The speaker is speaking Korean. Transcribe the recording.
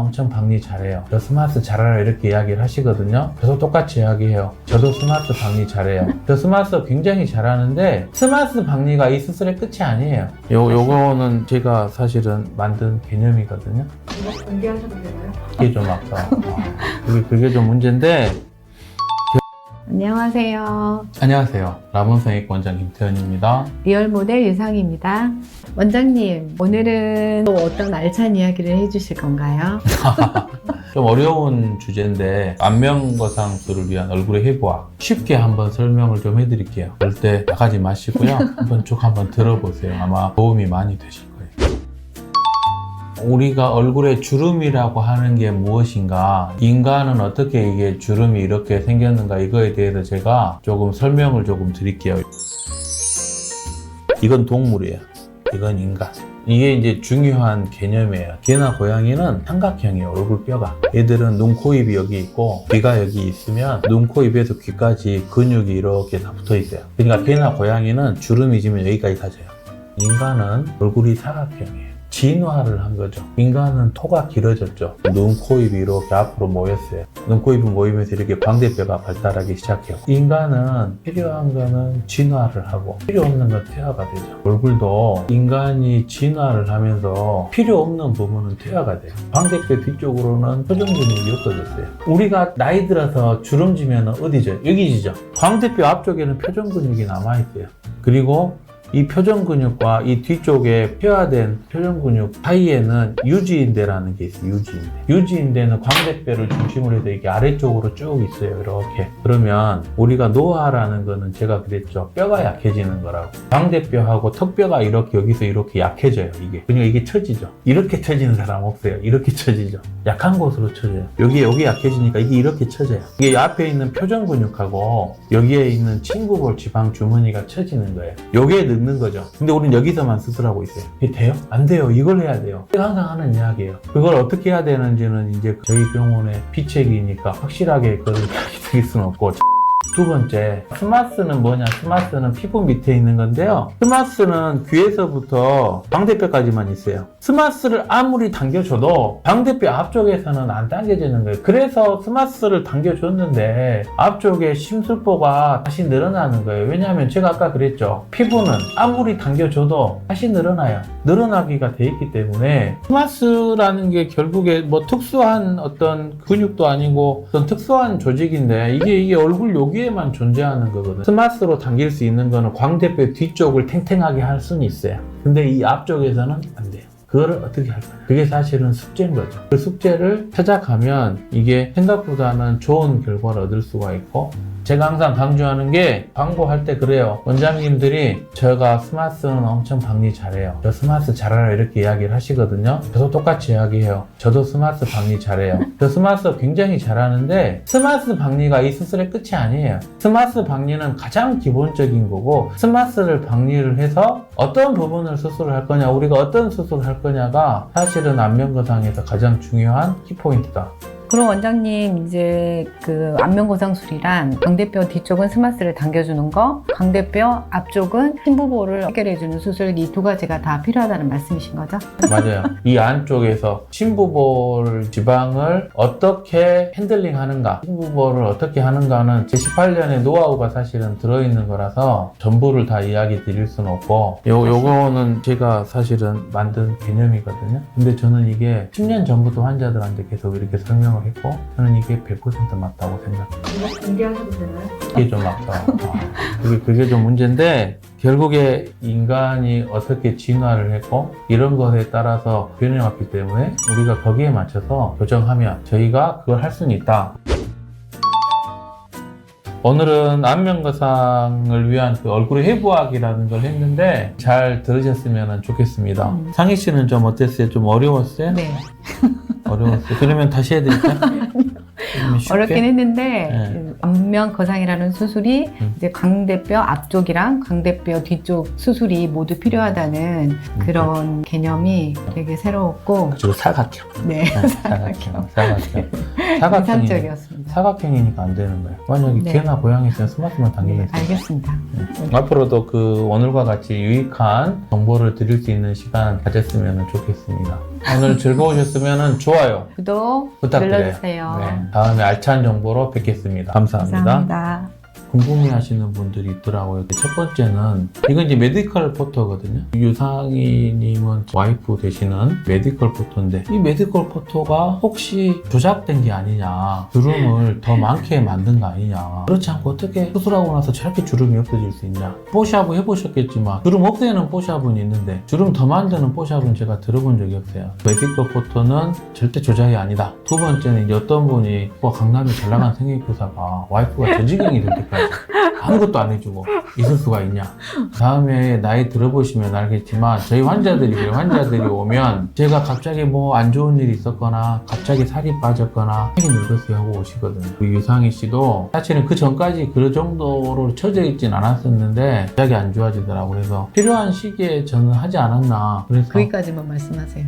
엄청 박리 잘해요. 저 스마스 잘하라 이렇게 이야기를 하시거든요. 저도 똑같이 이야기해요. 저도 스마스 박리 잘해요. 저 스마스 굉장히 잘하는데 스마스 박리가 이 수술의 끝이 아니에요. 요거는 제가 사실은 만든 개념이거든요. 이거 공개하셔도 되나요? 그게 좀 아까 그게 좀 문제인데. 안녕하세요. 안녕하세요. 라본성액 원장 김태현입니다. 리얼모델 유상입니다. 원장님, 오늘은 또 어떤 알찬 이야기를 해주실 건가요? 좀 어려운 주제인데 안면거상술을 위한 얼굴의 해부학 쉽게 한번 설명을 좀 해드릴게요. 절대 나가지 마시고요. 한번 쭉 한번 들어보세요. 아마 도움이 많이 되실 거예요. 우리가 얼굴에 주름이라고 하는 게 무엇인가, 인간은 어떻게 이게 주름이 이렇게 생겼는가, 이거에 대해서 제가 조금 설명을 조금 드릴게요. 이건 동물이에요. 이건 인간. 이게 이제 중요한 개념이에요. 개나 고양이는 삼각형이에요. 얼굴뼈가. 얘들은 눈, 코, 입이 여기 있고 귀가 여기 있으면 눈, 코, 입에서 귀까지 근육이 이렇게 다 붙어 있어요. 그러니까 개나 고양이는 주름이 지면 여기까지 가져요. 인간은 얼굴이 사각형이에요. 진화를 한 거죠. 인간은 토가 길어졌죠. 눈, 코, 입이 이렇게 앞으로 모였어요. 눈, 코, 입이 모이면서 이렇게 광대뼈가 발달하기 시작해요. 인간은 필요한 거는 진화를 하고 필요 없는 건 퇴화가 되죠. 얼굴도 인간이 진화를 하면서 필요 없는 부분은 퇴화가 돼요. 광대뼈 뒤쪽으로는 표정근육이 없어졌어요. 우리가 나이 들어서 주름지면 어디죠? 여기 지죠. 광대뼈 앞쪽에는 표정근육이 남아있어요. 그리고 이 표정근육과 이 뒤쪽에 폐화된 표정근육 사이에는 유지인대라는 게 있어요. 유지인대. 유지인대는 광대뼈를 중심으로 해서 이게 아래쪽으로 쭉 있어요. 이렇게. 그러면 우리가 노화라는 거는 제가 그랬죠. 뼈가 약해지는 거라고. 광대뼈하고 턱뼈가 이렇게 여기서 이렇게 약해져요. 이게. 그러니까 이게 처지죠. 이렇게 처지는 사람 없어요. 이렇게 처지죠. 약한 곳으로 처져요. 여기 약해지니까 이게 이렇게 처져요. 이게 앞에 있는 표정근육하고 여기에 있는 친구볼 지방 주머니가 처지는 거예요. 요게 는 거죠. 근데 우리는 여기서만 수술하고 있어요. 이게 돼요? 안 돼요. 이걸 해야 돼요. 제가 항상 하는 이야기예요. 그걸 어떻게 해야 되는지는 이제 저희 병원의 비책이니까 확실하게 그걸 드릴 수는 없고. 두 번째, 스마스는 뭐냐? 스마스는 피부 밑에 있는 건데요. 스마스는 귀에서부터 광대뼈까지만 있어요. 스마스를 아무리 당겨줘도 광대뼈 앞쪽에서는 안 당겨지는 거예요. 그래서 스마스를 당겨줬는데 앞쪽에 심술보가 다시 늘어나는 거예요. 왜냐하면 제가 아까 그랬죠. 피부는 아무리 당겨줘도 다시 늘어나요. 늘어나기가 돼 있기 때문에 스마스라는 게 결국에 뭐 특수한 어떤 근육도 아니고 어떤 특수한 조직인데 이게 얼굴 여기에만 존재하는 거거든요. 스마스로 당길 수 있는 거는 광대뼈 뒤쪽을 탱탱하게 할 수는 있어요. 근데 이 앞쪽에서는 안 돼요. 그거를 어떻게 할 거냐. 그게 사실은 숙제인 거죠. 그 숙제를 찾아가면 이게 생각보다는 좋은 결과를 얻을 수가 있고, 제가 항상 강조하는 게 광고할 때 그래요. 원장님들이 제가 스마스는 엄청 박리 잘해요. 저 스마스 잘하라 이렇게 이야기를 하시거든요. 저도 똑같이 이야기해요. 저도 스마스 박리 잘해요. 저 스마스 굉장히 잘하는데 스마스 박리가 이 수술의 끝이 아니에요. 스마스 박리는 가장 기본적인 거고, 스마스를 박리를 해서 어떤 부분을 수술을 할 거냐, 우리가 어떤 수술을 할 거냐가 사실은 안면거상에서 가장 중요한 키포인트다. 그럼 원장님, 이제 그 안면거상술이란 광대뼈 뒤쪽은 스마스를 당겨주는 거, 광대뼈 앞쪽은 심부보를 해결해주는 수술, 이 두 가지가 다 필요하다는 말씀이신 거죠? 맞아요. 이 안쪽에서 심부볼 지방을 어떻게 핸들링 하는가, 심부볼을 어떻게 하는가는 제 18년의 노하우가 사실은 들어있는 거라서 전부를 다 이야기 드릴 수는 없고, 요거는 제가 사실은 만든 개념이거든요. 근데 저는 이게 10년 전부터 환자들한테 계속 이렇게 설명을 했고, 저는 이게 100% 맞다고 생각해요. 이거 공개하셔도 되나요? 그게 좀 아까 그게 좀 문제인데, 결국에 인간이 어떻게 진화를 했고 이런 것에 따라서 변해왔기 때문에 우리가 거기에 맞춰서 교정하면 저희가 그걸 할 수는 있다. 오늘은 안면거상을 위한 그 얼굴의 해부학이라는 걸 했는데 잘 들으셨으면 좋겠습니다. 상희 씨는 좀 어땠어요? 좀 어려웠어요? 네. 어려웠어요. 그러면 다시 해드릴까요? 어렵긴 했는데, 네. 안면 거상이라는 수술이 이제 광대뼈 앞쪽이랑 광대뼈 뒤쪽 수술이 모두 필요하다는 그런 개념이 되게 새로웠고 그리고 사각형. 네, 사각형. 인상적이었습니다. 사각형이니까 안 되는 거예요. 만약에 네. 개나 고양이 있으면 스마트만 네, 당기면 돼요. 알겠습니다. 앞으로도 그 오늘과 같이 유익한 정보를 드릴 수 있는 시간 가졌으면 좋겠습니다. 오늘 즐거우셨으면 좋아요 구독 부탁드려요. 눌러주세요. 네, 다음에 알찬 정보로 뵙겠습니다. 감사합니다. 감사합니다. 궁금해하시는 분들이 있더라고요. 첫 번째는 이건 이제 메디컬 포토거든요. 유상희님은 와이프 되시는 메디컬 포토인데 이 메디컬 포토가 혹시 조작된 게 아니냐, 주름을 더 많게 만든 거 아니냐, 그렇지 않고 어떻게 수술하고 나서 저렇게 주름이 없어질 수 있냐. 뽀샵을 해보셨겠지만 주름 없애는 뽀샵은 있는데 주름 더 만드는 뽀샵은 제가 들어본 적이 없어요. 메디컬 포토는 절대 조작이 아니다. 두 번째는 이제 어떤 분이 강남에 잘 나간 성형외과사가 와이프가 저지경이 될 때까지 아무것도 안 해주고 있을 수가 있냐. 다음에 나이 들어보시면 알겠지만 저희 환자들이 그래요. 환자들이 오면 제가 갑자기 뭐 안 좋은 일이 있었거나 갑자기 살이 빠졌거나 살이 늙었어요 하고 오시거든요. 우리 유상희 씨도 사실은 그 전까지 그 정도로 처져 있진 않았었는데 갑자기 안 좋아지더라고요. 그래서 필요한 시기에 저는 하지 않았나. 그래서 거기까지만 말씀하세요.